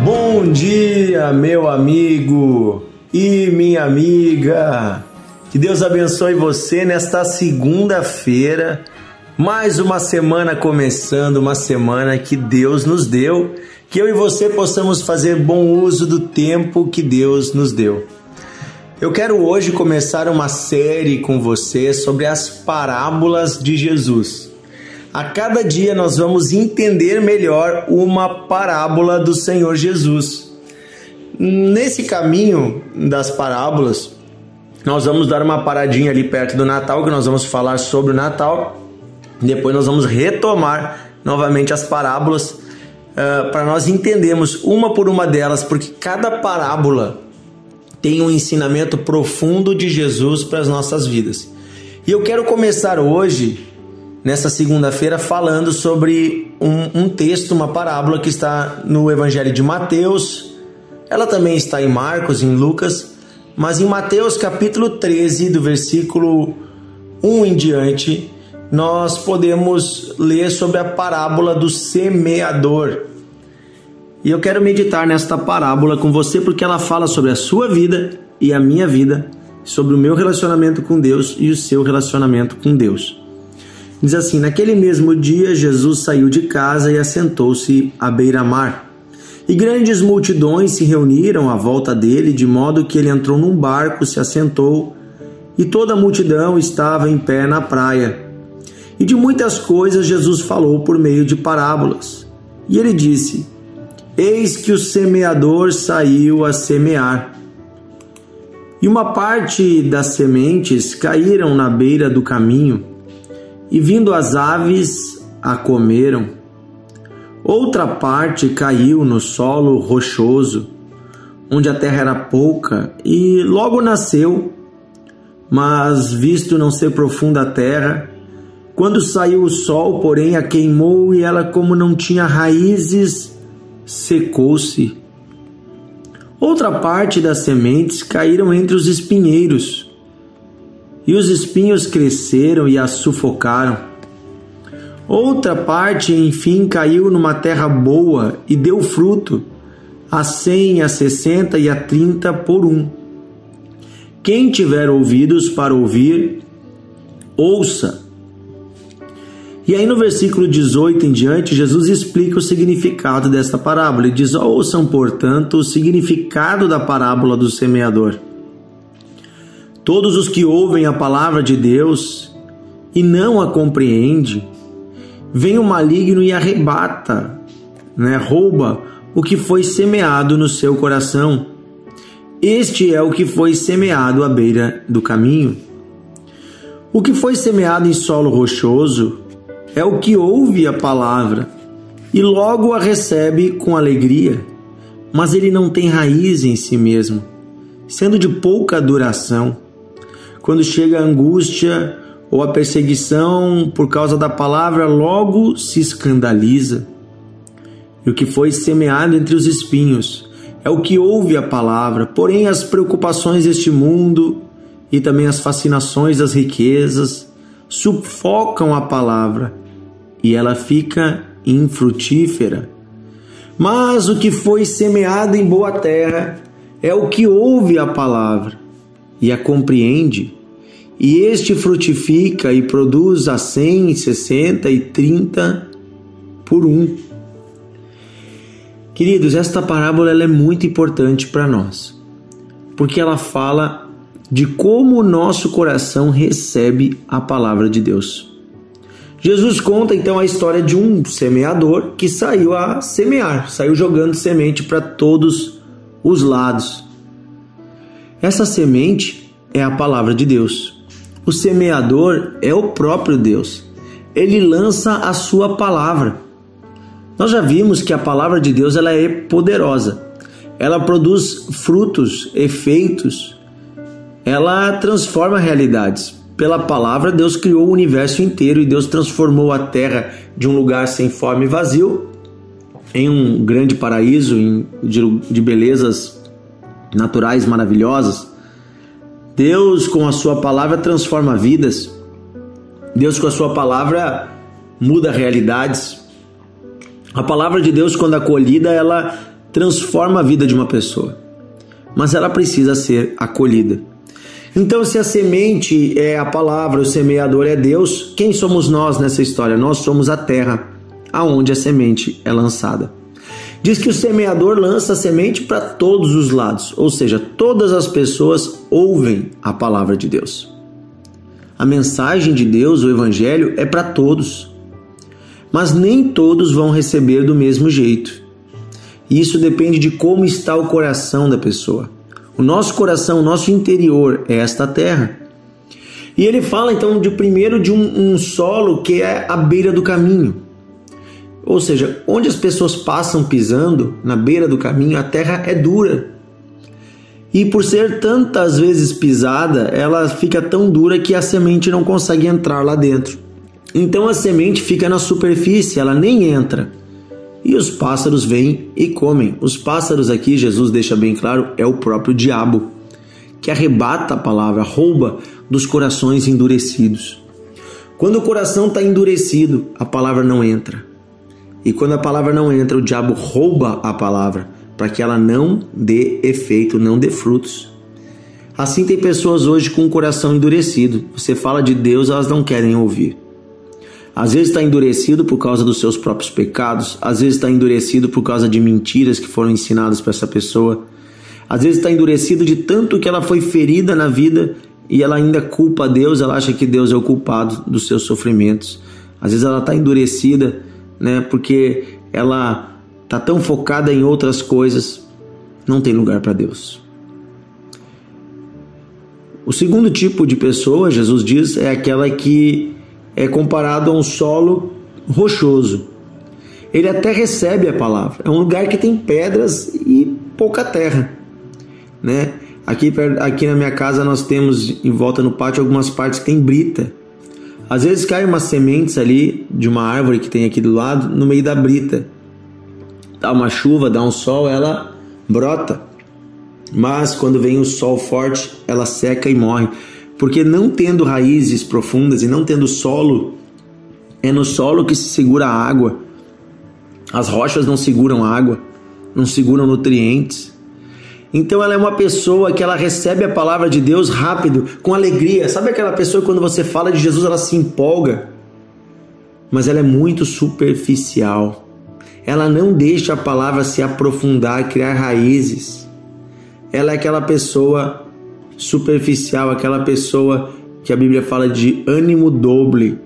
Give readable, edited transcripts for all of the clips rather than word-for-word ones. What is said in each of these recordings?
Bom dia, meu amigo e minha amiga. Que Deus abençoe você nesta segunda-feira. Mais uma semana começando, uma semana que Deus nos deu. Que eu e você possamos fazer bom uso do tempo que Deus nos deu. Eu quero hoje começar uma série com você sobre as parábolas de Jesus. A cada dia nós vamos entender melhor uma parábola do Senhor Jesus. Nesse caminho das parábolas, nós vamos dar uma paradinha ali perto do Natal, que nós vamos falar sobre o Natal. Depois nós vamos retomar novamente as parábolas para nós entendermos uma por uma delas, porque cada parábola tem um ensinamento profundo de Jesus para as nossas vidas. E eu quero começar hoje, nessa segunda-feira, falando sobre um texto, uma parábola que está no Evangelho de Mateus. Ela também está em Marcos, em Lucas, mas em Mateus capítulo 13, do versículo 1 em diante, nós podemos ler sobre a parábola do semeador. E eu quero meditar nesta parábola com você porque ela fala sobre a sua vida e a minha vida, sobre o meu relacionamento com Deus e o seu relacionamento com Deus. Diz assim: naquele mesmo dia, Jesus saiu de casa e assentou-se à beira-mar. E grandes multidões se reuniram à volta dele, de modo que ele entrou num barco, se assentou, e toda a multidão estava em pé na praia. E de muitas coisas Jesus falou por meio de parábolas. E ele disse: eis que o semeador saiu a semear. E uma parte das sementes caíram na beira do caminho, e vindo as aves a comeram. Outra parte caiu no solo rochoso, onde a terra era pouca, e logo nasceu, mas visto não ser profunda a terra, quando saiu o sol, porém, a queimou, e ela, como não tinha raízes, secou-se. Outra parte das sementes caíram entre os espinheiros, e os espinhos cresceram e a sufocaram. Outra parte, enfim, caiu numa terra boa e deu fruto, a 100, a 60 e a 30 por um. Quem tiver ouvidos para ouvir, ouça. E aí no versículo 18 em diante, Jesus explica o significado desta parábola. Ele diz: ouçam, portanto, o significado da parábola do semeador. Todos os que ouvem a palavra de Deus e não a compreendem, vem o maligno e arrebata, rouba o que foi semeado no seu coração. Este é o que foi semeado à beira do caminho. O que foi semeado em solo rochoso é o que ouve a palavra e logo a recebe com alegria, mas ele não tem raiz em si mesmo, sendo de pouca duração. Quando chega a angústia ou a perseguição por causa da palavra, logo se escandaliza. E o que foi semeado entre os espinhos é o que ouve a palavra, porém as preocupações deste mundo e também as fascinações das riquezas sufocam a palavra e ela fica infrutífera. Mas o que foi semeado em boa terra é o que ouve a palavra e a compreende, e este frutifica e produz a 100, 60 e 30 por um. Queridos, esta parábola ela é muito importante para nós, porque ela fala de como o nosso coração recebe a palavra de Deus. Jesus conta então a história de um semeador que saiu a semear, saiu jogando semente para todos os lados. Essa semente é a palavra de Deus. O semeador é o próprio Deus. Ele lança a sua palavra. Nós já vimos que a palavra de Deus ela é poderosa. Ela produz frutos, efeitos. Ela transforma realidades. Pela palavra, Deus criou o universo inteiro e Deus transformou a terra de um lugar sem forma e vazio em um grande paraíso de belezas naturais maravilhosas. Deus, com a sua palavra, transforma vidas. Deus, com a sua palavra, muda realidades. A palavra de Deus, quando acolhida, ela transforma a vida de uma pessoa, mas ela precisa ser acolhida. Então, se a semente é a palavra, o semeador é Deus, quem somos nós nessa história? Nós somos a terra aonde a semente é lançada. Diz que o semeador lança a semente para todos os lados, ou seja, todas as pessoas ouvem a palavra de Deus. A mensagem de Deus, o evangelho, é para todos, mas nem todos vão receber do mesmo jeito. E isso depende de como está o coração da pessoa. O nosso coração, o nosso interior é esta terra. E ele fala então primeiro de um solo que é à beira do caminho. Ou seja, onde as pessoas passam pisando, na beira do caminho, a terra é dura. E por ser tantas vezes pisada, ela fica tão dura que a semente não consegue entrar lá dentro. Então a semente fica na superfície, ela nem entra. E os pássaros vêm e comem. Os pássaros aqui, Jesus deixa bem claro, é o próprio diabo, que arrebata a palavra, rouba dos corações endurecidos. Quando o coração está endurecido, a palavra não entra. E quando a palavra não entra, o diabo rouba a palavra para que ela não dê efeito, não dê frutos. Assim tem pessoas hoje com o coração endurecido. Você fala de Deus, elas não querem ouvir. Às vezes está endurecido por causa dos seus próprios pecados, às vezes está endurecido por causa de mentiras que foram ensinadas para essa pessoa, às vezes está endurecido de tanto que ela foi ferida na vida e ela ainda culpa a Deus, ela acha que Deus é o culpado dos seus sofrimentos. Às vezes ela está endurecida, porque ela está tão focada em outras coisas, não tem lugar para Deus. O segundo tipo de pessoa, Jesus diz, é aquela que é comparado a um solo rochoso. Ele até recebe a palavra. É um lugar que tem pedras e pouca terra, Aqui na minha casa nós temos em volta no pátio algumas partes que tem brita. Às vezes caem umas sementes ali de uma árvore que tem aqui do lado, no meio da brita. Dá uma chuva, dá um sol, ela brota. Mas quando vem o sol forte, ela seca e morre. Porque não tendo raízes profundas e não tendo solo, é no solo que se segura a água. As rochas não seguram água, não seguram nutrientes. Então ela é uma pessoa que ela recebe a palavra de Deus rápido, com alegria. Sabe aquela pessoa que quando você fala de Jesus ela se empolga? Mas ela é muito superficial. Ela não deixa a palavra se aprofundar, criar raízes. Ela é aquela pessoa superficial, aquela pessoa que a Bíblia fala de ânimo doble.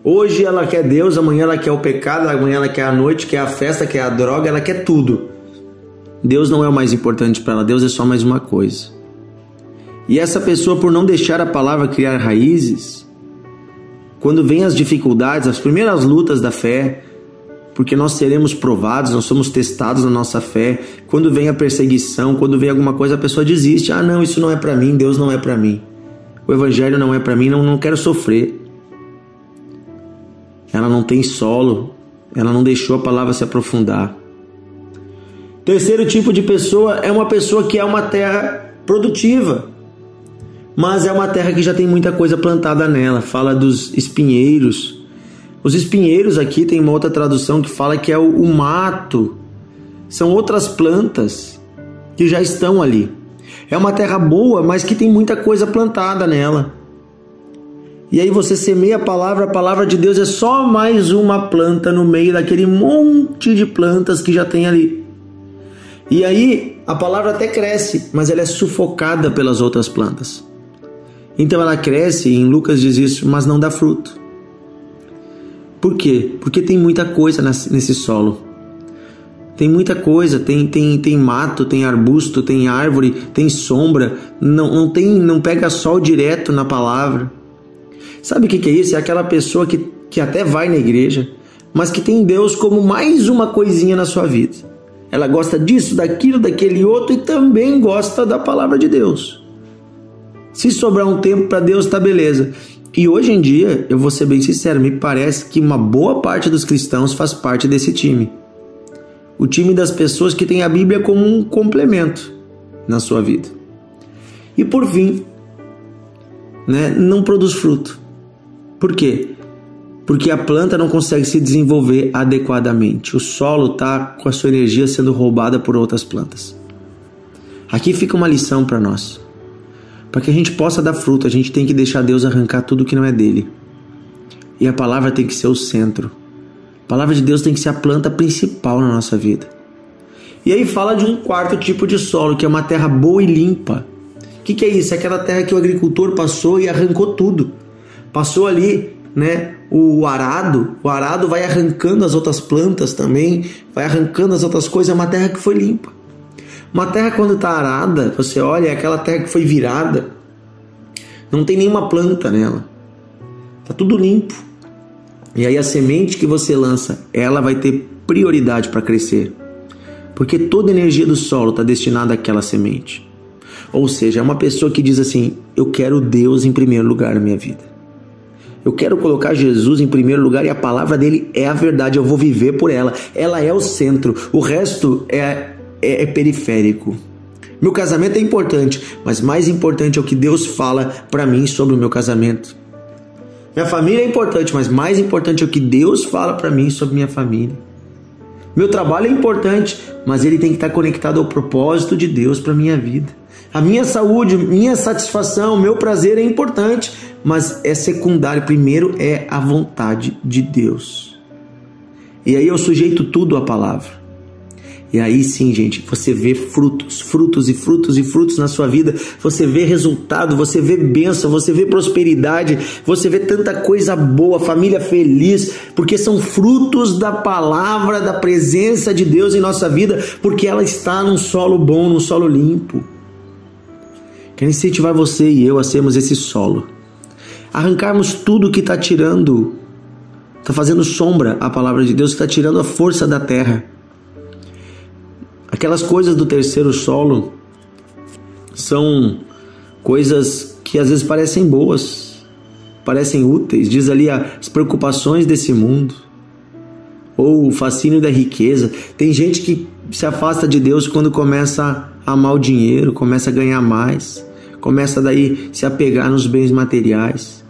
Hoje ela quer Deus, amanhã ela quer o pecado, amanhã ela quer a noite, quer a festa, quer a droga, ela quer tudo. Deus não é o mais importante para ela, Deus é só mais uma coisa. E essa pessoa, por não deixar a palavra criar raízes, quando vem as dificuldades, as primeiras lutas da fé, porque nós seremos provados, nós somos testados na nossa fé, quando vem a perseguição, quando vem alguma coisa, a pessoa desiste. Não, isso não é para mim, Deus não é para mim, o evangelho não é para mim, não quero sofrer. Ela não tem solo, ela não deixou a palavra se aprofundar. Terceiro tipo de pessoa é uma pessoa que é uma terra produtiva, mas é uma terra que já tem muita coisa plantada nela. Fala dos espinheiros. Os espinheiros aqui tem uma outra tradução que fala que é o mato. São outras plantas que já estão ali. É uma terra boa, mas que tem muita coisa plantada nela. E aí você semeia a palavra de Deus é só mais uma planta no meio daquele monte de plantas que já tem ali. E aí a palavra até cresce, mas ela é sufocada pelas outras plantas. Então ela cresce, e em Lucas diz isso, mas não dá fruto. Por quê? Porque tem muita coisa nesse solo. Tem muita coisa, tem mato, tem arbusto, tem árvore, tem sombra, não pega sol direto na palavra. Sabe o que é isso? É aquela pessoa que até vai na igreja, mas que tem Deus como mais uma coisinha na sua vida. Ela gosta disso, daquilo, daquele outro e também gosta da palavra de Deus. Se sobrar um tempo para Deus, tá beleza. E hoje em dia, eu vou ser bem sincero, me parece que uma boa parte dos cristãos faz parte desse time. O time das pessoas que tem a Bíblia como um complemento na sua vida. E por fim, não produz fruto. Por quê? porque a planta não consegue se desenvolver adequadamente. O solo está com a sua energia sendo roubada por outras plantas. Aqui fica uma lição para nós. Para que a gente possa dar fruto, a gente tem que deixar Deus arrancar tudo que não é dele. E a palavra tem que ser o centro. A palavra de Deus tem que ser a planta principal na nossa vida. E aí fala de um quarto tipo de solo, que é uma terra boa e limpa. O que é isso? É aquela terra que o agricultor passou e arrancou tudo. Passou ali, né, o arado vai arrancando as outras plantas também, vai arrancando as outras coisas. É uma terra que foi limpa. Uma terra, quando está arada, você olha, é aquela terra que foi virada, não tem nenhuma planta nela, está tudo limpo. E aí a semente que você lança, ela vai ter prioridade para crescer, porque toda a energia do solo está destinada àquela semente. Ou seja, é uma pessoa que diz assim: eu quero Deus em primeiro lugar na minha vida, eu quero colocar Jesus em primeiro lugar, e a palavra dele é a verdade, eu vou viver por ela, ela é o centro, o resto é periférico. Meu casamento é importante, mas mais importante é o que Deus fala para mim sobre o meu casamento. Minha família é importante, mas mais importante é o que Deus fala para mim sobre minha família. Meu trabalho é importante, mas ele tem que estar conectado ao propósito de Deus para minha vida. A minha saúde, minha satisfação, meu prazer é importante, mas é secundário. Primeiro é a vontade de Deus. E aí eu sujeito tudo à palavra. E aí sim, gente, você vê frutos na sua vida, você vê resultado, você vê bênção, você vê prosperidade, você vê tanta coisa boa, família feliz, porque são frutos da palavra, da presença de Deus em nossa vida, porque ela está num solo bom, num solo limpo. Quero incentivar você e eu a sermos esse solo, arrancarmos tudo que está tirando, está fazendo sombra à palavra de Deus, está tirando a força da terra. Aquelas coisas do terceiro solo são coisas que às vezes parecem boas, parecem úteis. Diz ali as preocupações desse mundo, ou o fascínio da riqueza. Tem gente que se afasta de Deus quando começa a amar o dinheiro, começa a ganhar mais, começa daí se apegar nos bens materiais.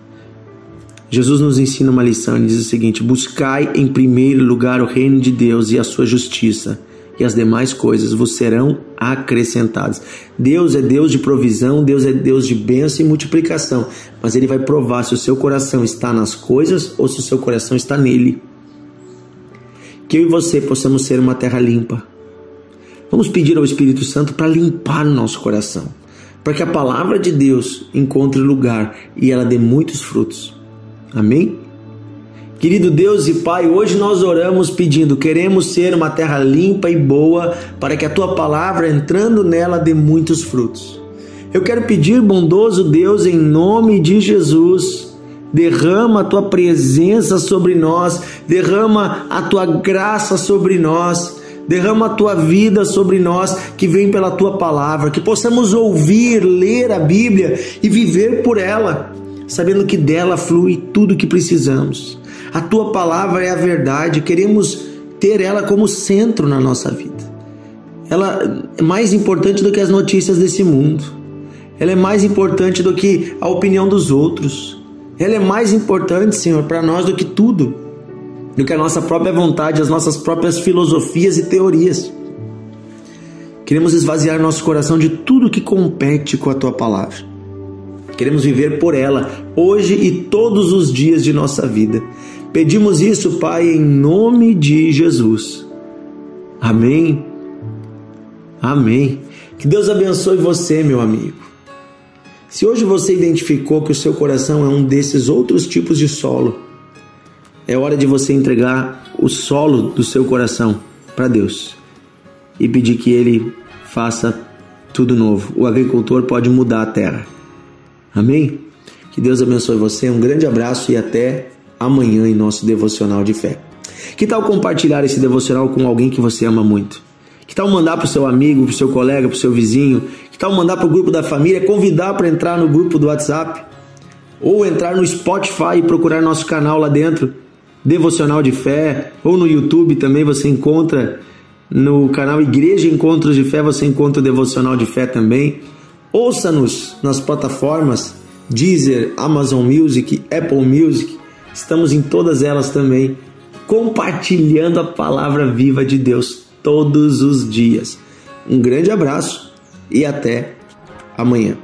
Jesus nos ensina uma lição, ele diz o seguinte: buscai em primeiro lugar o reino de Deus e a sua justiça, e as demais coisas vos serão acrescentadas. Deus é Deus de provisão, Deus é Deus de bênção e multiplicação, mas Ele vai provar se o seu coração está nas coisas ou se o seu coração está nele. Que eu e você possamos ser uma terra limpa. Vamos pedir ao Espírito Santo para limpar o nosso coração, para que a palavra de Deus encontre lugar e ela dê muitos frutos. Amém? Querido Deus e Pai, hoje nós oramos pedindo, queremos ser uma terra limpa e boa, para que a Tua palavra, entrando nela, dê muitos frutos. Eu quero pedir, bondoso Deus, em nome de Jesus, derrama a Tua presença sobre nós, derrama a Tua graça sobre nós, derrama a Tua vida sobre nós, que vem pela Tua palavra, que possamos ouvir, ler a Bíblia e viver por ela, sabendo que dela flui tudo o que precisamos. A Tua palavra é a verdade, queremos ter ela como centro na nossa vida. Ela é mais importante do que as notícias desse mundo. Ela é mais importante do que a opinião dos outros. Ela é mais importante, Senhor, para nós do que tudo, do que a nossa própria vontade, as nossas próprias filosofias e teorias. Queremos esvaziar nosso coração de tudo que compete com a Tua palavra. Queremos viver por ela, hoje e todos os dias de nossa vida. Pedimos isso, Pai, em nome de Jesus. Amém. Amém. Que Deus abençoe você, meu amigo. Se hoje você identificou que o seu coração é um desses outros tipos de solo, é hora de você entregar o solo do seu coração para Deus e pedir que Ele faça tudo novo. O agricultor pode mudar a terra. Amém? Que Deus abençoe você. Um grande abraço e até amanhã em nosso devocional de fé. Que tal compartilhar esse devocional com alguém que você ama muito? Que tal mandar para o seu amigo, para o seu colega, para o seu vizinho? Que tal mandar para o grupo da família, convidar para entrar no grupo do WhatsApp? Ou entrar no Spotify e procurar nosso canal lá dentro, Devocional de Fé, ou no YouTube também você encontra, no canal Igreja Encontros de Fé você encontra o Devocional de Fé também. Ouça-nos nas plataformas Deezer, Amazon Music, Apple Music, estamos em todas elas também, compartilhando a palavra viva de Deus todos os dias. Um grande abraço e até amanhã.